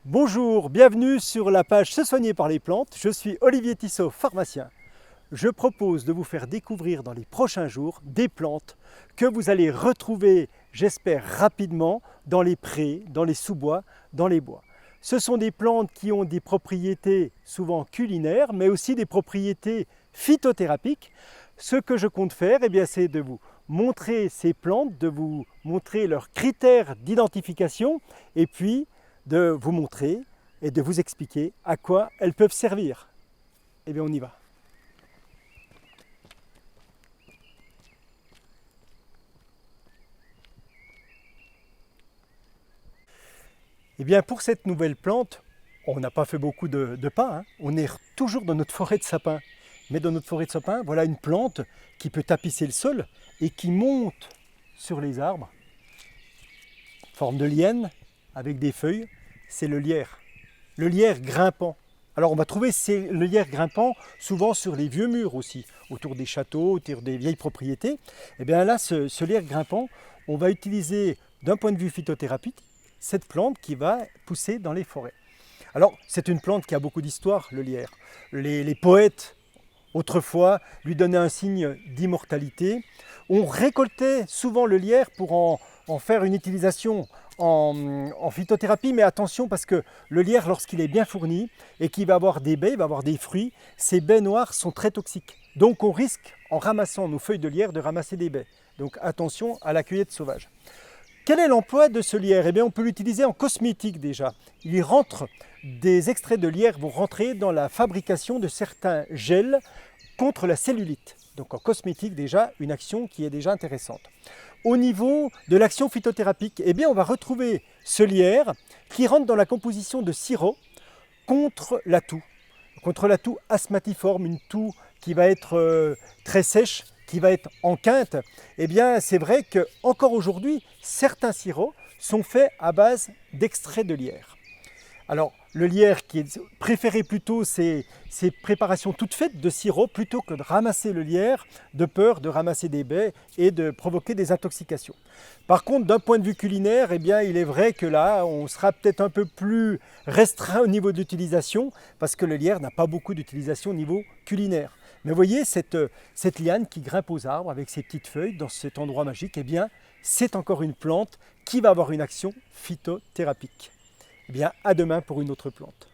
Bonjour, bienvenue sur la page Se soigner par les plantes. Je suis Olivier Tissot, pharmacien. Je propose de vous faire découvrir dans les prochains jours des plantes que vous allez retrouver, j'espère, rapidement dans les prés, dans les sous-bois, dans les bois. Ce sont des plantes qui ont des propriétés souvent culinaires, mais aussi des propriétés phytothérapiques. Ce que je compte faire, c'est de vous montrer ces plantes, de vous montrer leurs critères d'identification et puis de vous montrer et de vous expliquer à quoi elles peuvent servir. On y va. Pour cette nouvelle plante, on n'a pas fait beaucoup de pas, hein. On est toujours dans notre forêt de sapins. Mais dans notre forêt de sapins, voilà une plante qui peut tapisser le sol et qui monte sur les arbres, forme de liane, avec des feuilles, c'est le lierre grimpant. Alors on va trouver le lierre grimpant souvent sur les vieux murs aussi, autour des châteaux, autour des vieilles propriétés. Et bien là, ce lierre grimpant, on va utiliser d'un point de vue phytothérapeutique cette plante qui va pousser dans les forêts. Alors c'est une plante qui a beaucoup d'histoire, le lierre. Les poètes autrefois lui donnaient un signe d'immortalité. On récoltait souvent le lierre pour en faire une utilisation en phytothérapie, mais attention parce que le lierre, lorsqu'il est bien fourni et qu'il va avoir des baies, il va avoir des fruits, ces baies noires sont très toxiques. Donc on risque, en ramassant nos feuilles de lierre, de ramasser des baies. Donc attention à la cueillette sauvage. Quel est l'emploi de ce lierre? On peut l'utiliser en cosmétique déjà. Des extraits de lierre vont rentrer dans la fabrication de certains gels contre la cellulite. Donc en cosmétique déjà, une action qui est déjà intéressante. Au niveau de l'action phytothérapique, on va retrouver ce lierre qui rentre dans la composition de sirop contre la toux asthmatiforme, une toux qui va être très sèche, qui va être en quinte. C'est vrai qu'encore aujourd'hui, certains sirops sont faits à base d'extrait de lierre. Alors, le lierre qui est préféré plutôt, c'est ces préparations toutes faites de sirop plutôt que de ramasser le lierre, de peur de ramasser des baies et de provoquer des intoxications. Par contre, d'un point de vue culinaire, il est vrai que là, on sera peut-être un peu plus restreint au niveau d'utilisation parce que le lierre n'a pas beaucoup d'utilisation au niveau culinaire. Mais vous voyez, cette liane qui grimpe aux arbres avec ses petites feuilles dans cet endroit magique, c'est encore une plante qui va avoir une action phytothérapique. À demain pour une autre plante.